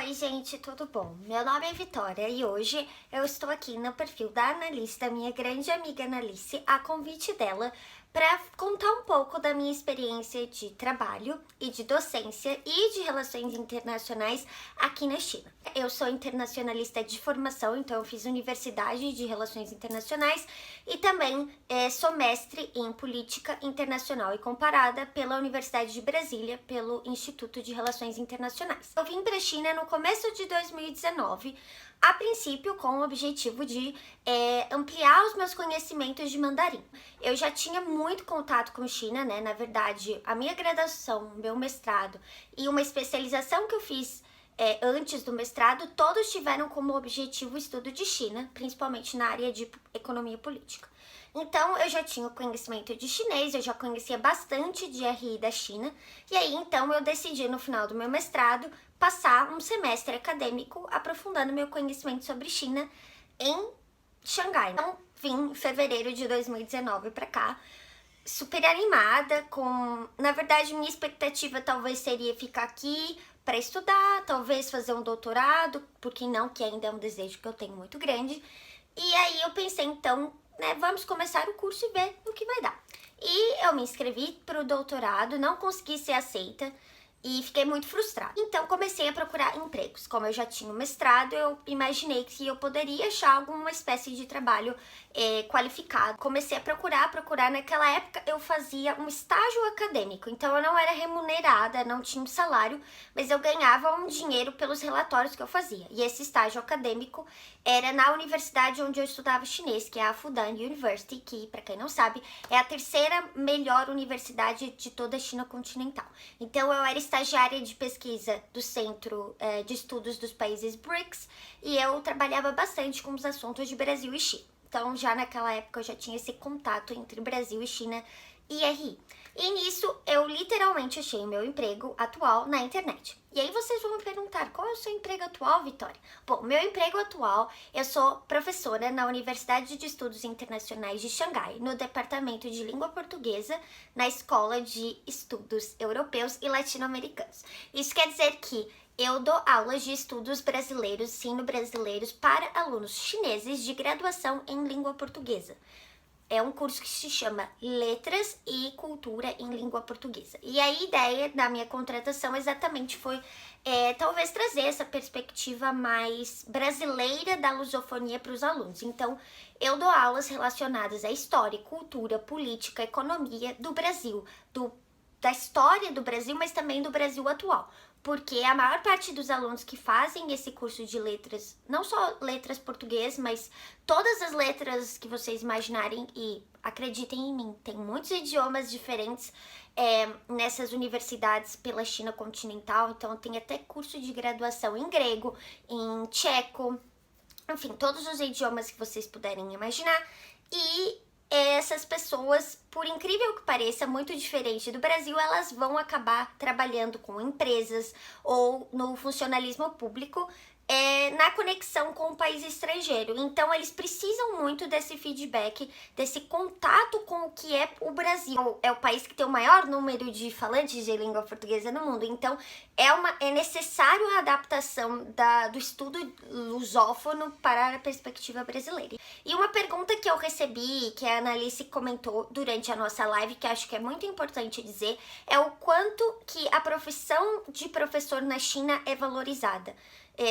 Oi, gente, tudo bom? Meu nome é Vitória e hoje eu estou aqui no perfil da Analice, minha grande amiga Analice, a convite dela para contar um pouco da minha experiência de trabalho e de docência e de relações internacionais aqui na China. Eu sou internacionalista de formação, então eu fiz Universidade de Relações Internacionais e também sou mestre em Política Internacional e Comparada pela Universidade de Brasília, pelo Instituto de Relações Internacionais. Eu vim para a China no começo de 2019, a princípio com o objetivo de ampliar os meus conhecimentos de mandarim. Eu já tinha muito contato com China, né? Na verdade, a minha graduação, meu mestrado e uma especialização que eu fiz antes do mestrado, todos tiveram como objetivo o estudo de China, principalmente na área de economia política. Então, eu já tinha o conhecimento de chinês, eu já conhecia bastante de RI da China, e aí, então, eu decidi, no final do meu mestrado, passar um semestre acadêmico aprofundando meu conhecimento sobre China em Xangai. Então, vim em fevereiro de 2019 para cá, super animada, na verdade, minha expectativa talvez seria ficar aqui para estudar, talvez fazer um doutorado, porque não, que ainda é um desejo que eu tenho muito grande. E aí eu pensei, então, né, vamos começar o curso e ver o que vai dar. E eu me inscrevi para o doutorado, não consegui ser aceita e fiquei muito frustrada. Então comecei a procurar empregos. Como eu já tinha um mestrado, eu imaginei que eu poderia achar alguma espécie de trabalho qualificado. Comecei a procurar. Naquela época eu fazia um estágio acadêmico, então eu não era remunerada, não tinha um salário, mas eu ganhava um dinheiro pelos relatórios que eu fazia. E esse estágio acadêmico era na universidade onde eu estudava chinês, que é a Fudan University, que, para quem não sabe, é a terceira melhor universidade de toda a China continental. Então eu era estagiária de pesquisa do Centro de Estudos dos Países BRICS e eu trabalhava bastante com os assuntos de Brasil e China. Então, já naquela época, eu já tinha esse contato entre Brasil e China e RI. E nisso, eu literalmente achei o meu emprego atual na internet. E aí vocês vão me perguntar, qual é o seu emprego atual, Vitória? Bom, meu emprego atual, eu sou professora na Universidade de Estudos Internacionais de Xangai, no Departamento de Língua Portuguesa, na Escola de Estudos Europeus e Latino-Americanos. Isso quer dizer que eu dou aulas de estudos brasileiros, sino-brasileiros, para alunos chineses de graduação em língua portuguesa. É um curso que se chama Letras e Cultura em Língua Portuguesa. E a ideia da minha contratação exatamente foi talvez trazer essa perspectiva mais brasileira da lusofonia para os alunos. Então, eu dou aulas relacionadas à história, cultura, política, economia do Brasil, da história do Brasil, mas também do Brasil atual. Porque a maior parte dos alunos que fazem esse curso de letras, não só letras português, mas todas as letras que vocês imaginarem, e acreditem em mim, tem muitos idiomas diferentes nessas universidades pela China continental, então tem até curso de graduação em grego, em tcheco, enfim, todos os idiomas que vocês puderem imaginar. E essas pessoas, por incrível que pareça, muito diferente do Brasil, elas vão acabar trabalhando com empresas ou no funcionalismo público na conexão com o país estrangeiro. Então, eles precisam muito desse feedback, desse contato com o que é o Brasil. É o país que tem o maior número de falantes de língua portuguesa no mundo. Então, é necessário a adaptação do estudo lusófono para a perspectiva brasileira. E uma pergunta que eu recebi, que a Analice comentou durante a nossa live, que acho que é muito importante dizer, é o quanto que a profissão de professor na China é valorizada.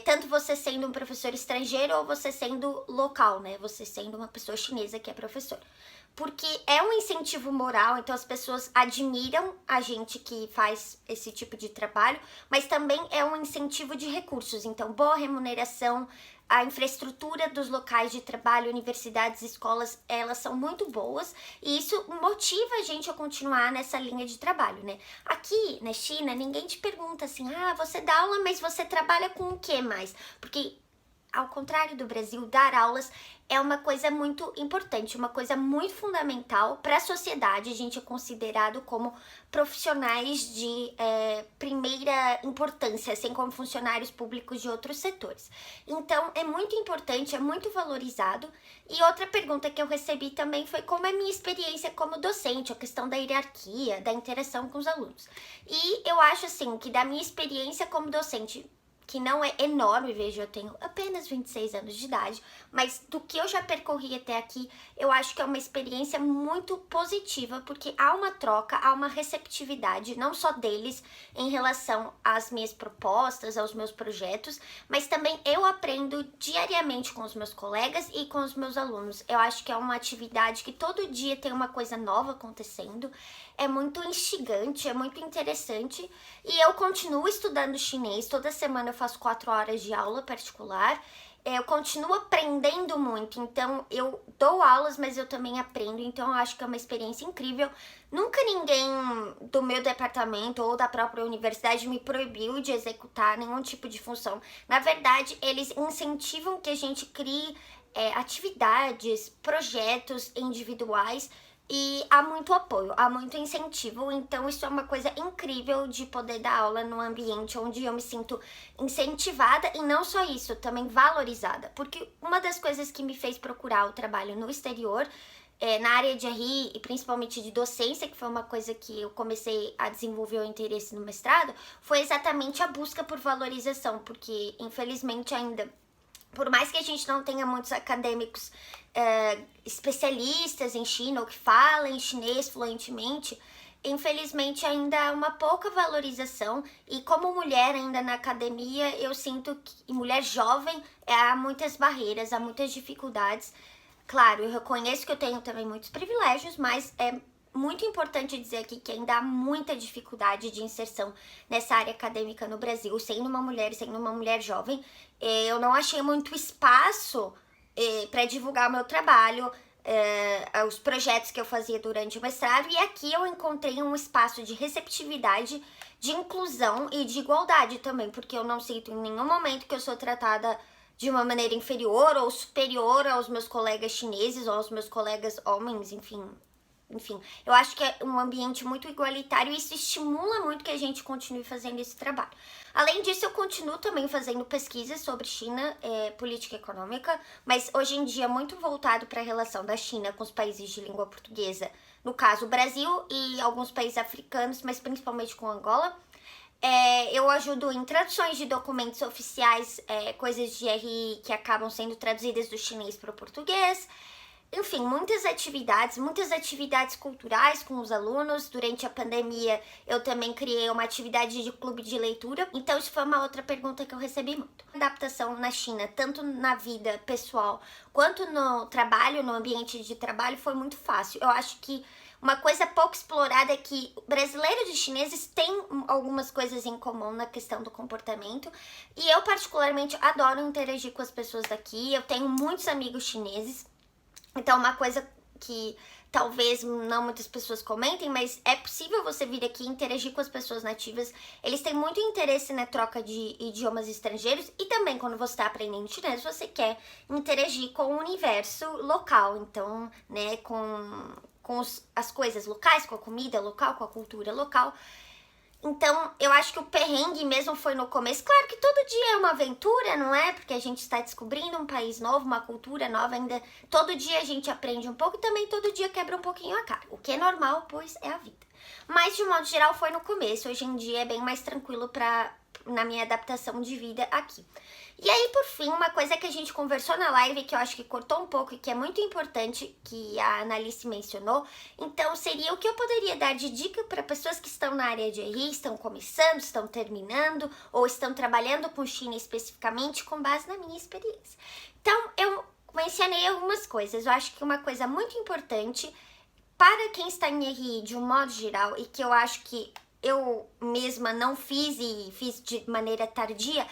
Tanto você sendo um professor estrangeiro ou você sendo local, né? Você sendo uma pessoa chinesa que é professor. Porque é um incentivo moral, então as pessoas admiram a gente que faz esse tipo de trabalho, mas também é um incentivo de recursos, então boa remuneração, a infraestrutura dos locais de trabalho, universidades, escolas, elas são muito boas e isso motiva a gente a continuar nessa linha de trabalho, né? Aqui na China, ninguém te pergunta assim, você dá aula, mas você trabalha com o que mais? Porque ao contrário do Brasil, dar aulas é uma coisa muito importante, uma coisa muito fundamental para a sociedade. A gente é considerado como profissionais de primeira importância, assim como funcionários públicos de outros setores. Então, é muito importante, é muito valorizado. E outra pergunta que eu recebi também foi como é a minha experiência como docente, a questão da hierarquia, da interação com os alunos. E eu acho, assim, que da minha experiência como docente, que não é enorme, veja, eu tenho apenas 26 anos de idade, mas do que eu já percorri até aqui, eu acho que é uma experiência muito positiva, porque há uma troca, há uma receptividade, não só deles em relação às minhas propostas, aos meus projetos, mas também eu aprendo diariamente com os meus colegas e com os meus alunos. Eu acho que é uma atividade que todo dia tem uma coisa nova acontecendo, é muito instigante, é muito interessante, e eu continuo estudando chinês, toda semana eu faço 4 horas de aula particular, eu continuo aprendendo muito, então eu dou aulas, mas eu também aprendo, então eu acho que é uma experiência incrível. Nunca ninguém do meu departamento ou da própria universidade me proibiu de executar nenhum tipo de função. Na verdade, eles incentivam que a gente crie atividades, projetos individuais, e há muito apoio, há muito incentivo, então isso é uma coisa incrível de poder dar aula num ambiente onde eu me sinto incentivada e não só isso, também valorizada. Porque uma das coisas que me fez procurar o trabalho no exterior, na área de RI e principalmente de docência, que foi uma coisa que eu comecei a desenvolver o interesse no mestrado, foi exatamente a busca por valorização, porque infelizmente ainda, por mais que a gente não tenha muitos acadêmicos especialistas em China ou que falem chinês fluentemente, infelizmente ainda há uma pouca valorização, e como mulher ainda na academia, eu sinto que, e mulher jovem, há muitas barreiras, há muitas dificuldades. Claro, eu reconheço que eu tenho também muitos privilégios, mas é muito importante dizer aqui que ainda há muita dificuldade de inserção nessa área acadêmica no Brasil, sendo uma mulher jovem. Eu não achei muito espaço para divulgar o meu trabalho, os projetos que eu fazia durante o mestrado, e aqui eu encontrei um espaço de receptividade, de inclusão e de igualdade também, porque eu não sinto em nenhum momento que eu sou tratada de uma maneira inferior ou superior aos meus colegas chineses ou aos meus colegas homens, enfim, eu acho que é um ambiente muito igualitário e isso estimula muito que a gente continue fazendo esse trabalho. Além disso, eu continuo também fazendo pesquisas sobre China, política econômica, mas hoje em dia muito voltado para a relação da China com os países de língua portuguesa, no caso o Brasil e alguns países africanos, mas principalmente com Angola. Eu ajudo em traduções de documentos oficiais, coisas de RI que acabam sendo traduzidas do chinês para o português. Enfim, muitas atividades culturais com os alunos. Durante a pandemia, eu também criei uma atividade de clube de leitura. Então, isso foi uma outra pergunta que eu recebi muito. A adaptação na China, tanto na vida pessoal quanto no trabalho, no ambiente de trabalho, foi muito fácil. Eu acho que uma coisa pouco explorada é que brasileiros e chineses têm algumas coisas em comum na questão do comportamento. E eu, particularmente, adoro interagir com as pessoas daqui. Eu tenho muitos amigos chineses. Então, uma coisa que talvez não muitas pessoas comentem, mas é possível você vir aqui e interagir com as pessoas nativas. Eles têm muito interesse na troca de idiomas estrangeiros e também quando você está aprendendo chinês, você quer interagir com o universo local. Então, né, com as coisas locais, com a comida local, com a cultura local. Então, eu acho que o perrengue mesmo foi no começo. Claro que todo dia é uma aventura, não é? Porque a gente está descobrindo um país novo, uma cultura nova ainda. Todo dia a gente aprende um pouco e também todo dia quebra um pouquinho a cara. O que é normal, pois é a vida. Mas, de modo geral, foi no começo. Hoje em dia é bem mais tranquilo na minha adaptação de vida aqui. E aí, por fim, uma coisa que a gente conversou na live, que eu acho que cortou um pouco e que é muito importante, que a Annalise mencionou, então seria o que eu poderia dar de dica para pessoas que estão na área de RI, estão começando, estão terminando, ou estão trabalhando com China especificamente, com base na minha experiência. Então, eu mencionei algumas coisas. Eu acho que uma coisa muito importante para quem está em RI de um modo geral, e que eu acho que eu mesma não fiz e fiz de maneira tardia,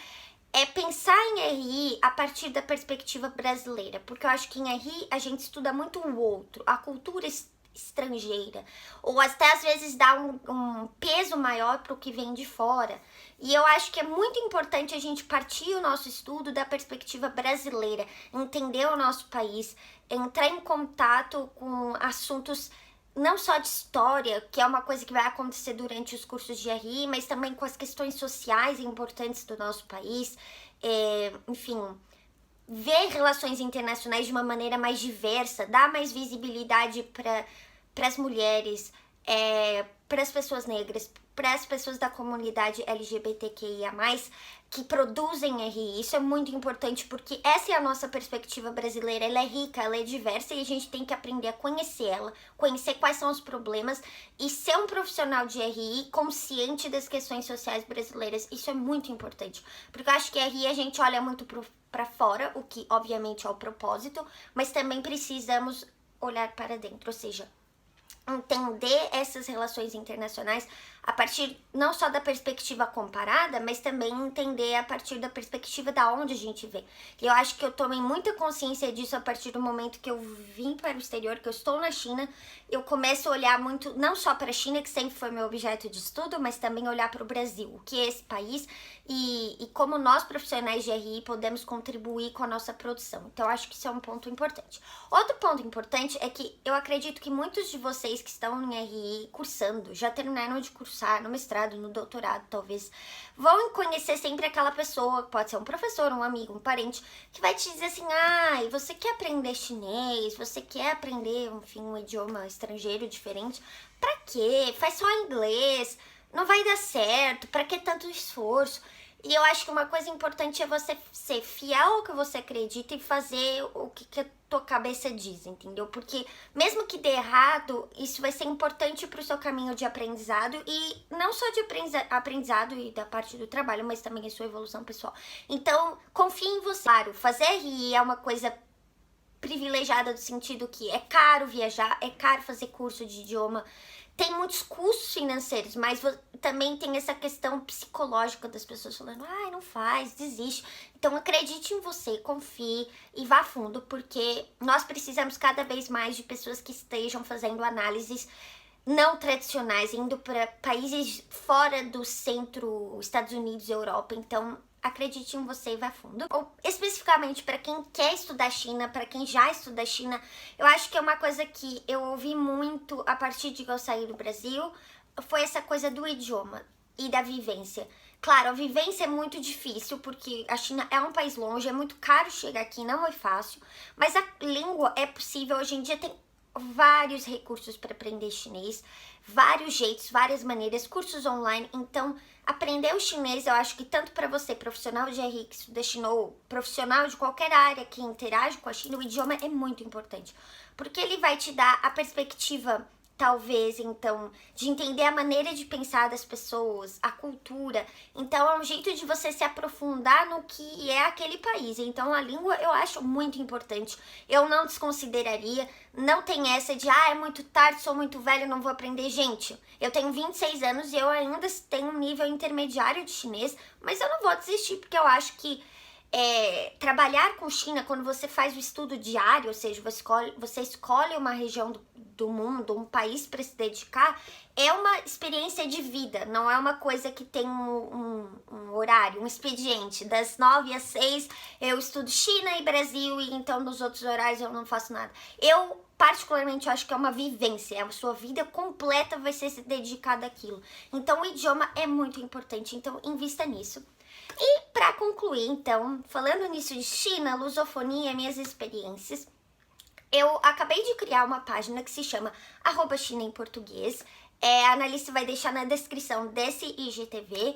é pensar em RI a partir da perspectiva brasileira, porque eu acho que em RI a gente estuda muito o outro, a cultura estrangeira, ou até às vezes dá um peso maior para o que vem de fora. E eu acho que é muito importante a gente partir o nosso estudo da perspectiva brasileira, entender o nosso país, entrar em contato com assuntos não só de história, que é uma coisa que vai acontecer durante os cursos de RI, mas também com as questões sociais importantes do nosso país, enfim, ver relações internacionais de uma maneira mais diversa, dar mais visibilidade para as mulheres, para as pessoas negras, para as pessoas da comunidade LGBTQIA+, que produzem RI. Isso é muito importante porque essa é a nossa perspectiva brasileira. Ela é rica, ela é diversa e a gente tem que aprender a conhecer ela, conhecer quais são os problemas e ser um profissional de RI consciente das questões sociais brasileiras. Isso é muito importante, porque eu acho que RI a gente olha muito para fora, o que obviamente é o propósito, mas também precisamos olhar para dentro, ou seja, entender essas relações internacionais a partir não só da perspectiva comparada, mas também entender a partir da perspectiva da onde a gente vê. E eu acho que eu tomei muita consciência disso a partir do momento que eu vim para o exterior, que eu estou na China. Eu começo a olhar muito, não só para a China, que sempre foi meu objeto de estudo, mas também olhar para o Brasil, o que é esse país e como nós, profissionais de RI, podemos contribuir com a nossa produção. Então, eu acho que isso é um ponto importante. Outro ponto importante é que eu acredito que muitos de vocês que estão em RI cursando, já terminaram de cursar no mestrado, no doutorado, talvez, vão conhecer sempre aquela pessoa, pode ser um professor, um amigo, um parente, que vai te dizer assim, ai, você quer aprender chinês, você quer aprender, enfim, um idioma estrangeiro diferente, pra quê? Faz só inglês, não vai dar certo, pra que tanto esforço? E eu acho que uma coisa importante é você ser fiel ao que você acredita e fazer o que a tua cabeça diz, entendeu? Porque mesmo que dê errado, isso vai ser importante pro seu caminho de aprendizado e não só de aprendizado e da parte do trabalho, mas também a sua evolução pessoal. Então, confie em você. Claro, fazer RI é uma coisa privilegiada do sentido que é caro viajar, é caro fazer curso de idioma, tem muitos custos financeiros, mas também tem essa questão psicológica das pessoas falando, ai, não faz, desiste. Então acredite em você, confie e vá fundo, porque nós precisamos cada vez mais de pessoas que estejam fazendo análises não tradicionais, indo para países fora do centro, Estados Unidos e Europa. Então acredite em você e vá fundo. Ou, especificamente para quem quer estudar China, para quem já estuda China, eu acho que é uma coisa que eu ouvi muito a partir de que eu saí do Brasil, foi essa coisa do idioma e da vivência. Claro, a vivência é muito difícil, porque a China é um país longe, é muito caro chegar aqui, não é fácil, mas a língua é possível. Hoje em dia tem vários recursos para aprender chinês, vários jeitos, várias maneiras, cursos online. Então, aprender o chinês, eu acho que tanto para você, profissional de RI que estuda China, ou profissional de qualquer área que interage com a China, o idioma é muito importante, porque ele vai te dar a perspectiva, talvez, então, de entender a maneira de pensar das pessoas, a cultura. Então, é um jeito de você se aprofundar no que é aquele país. Então, a língua eu acho muito importante. Eu não desconsideraria, não tem essa de, é muito tarde, sou muito velho, não vou aprender. Gente, eu tenho 26 anos e eu ainda tenho um nível intermediário de chinês, mas eu não vou desistir, porque eu acho que trabalhar com China, quando você faz o estudo diário, ou seja, você escolhe uma região do mundo, um país para se dedicar, é uma experiência de vida, não é uma coisa que tem um horário, um expediente, das 9 às 6 eu estudo China e Brasil e então nos outros horários eu não faço nada. Eu particularmente acho que é uma vivência, a sua vida completa vai ser se dedicada àquilo. Então o idioma é muito importante, então invista nisso. E para concluir, então, falando nisso de China, lusofonia, minhas experiências, eu acabei de criar uma página que se chama @China em português. A Annalise vai deixar na descrição desse IGTV.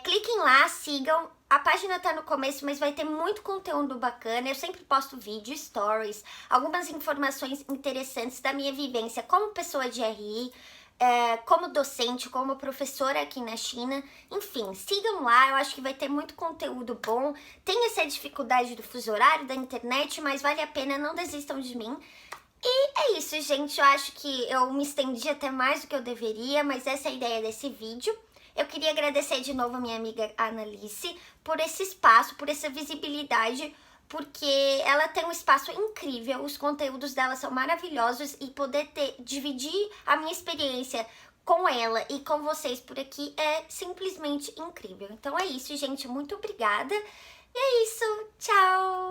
Cliquem lá, sigam. A página tá no começo, mas vai ter muito conteúdo bacana. Eu sempre posto vídeo, stories, algumas informações interessantes da minha vivência como pessoa de RI, como docente, como professora aqui na China. Enfim, sigam lá, eu acho que vai ter muito conteúdo bom. Tem essa dificuldade do fuso horário, da internet, mas vale a pena, não desistam de mim. E é isso, gente, eu acho que eu me estendi até mais do que eu deveria, mas essa é a ideia desse vídeo. Eu queria agradecer de novo a minha amiga Annalise por esse espaço, por essa visibilidade, porque ela tem um espaço incrível, os conteúdos dela são maravilhosos e poder dividir a minha experiência com ela e com vocês por aqui é simplesmente incrível. Então é isso, gente, muito obrigada. E é isso, tchau!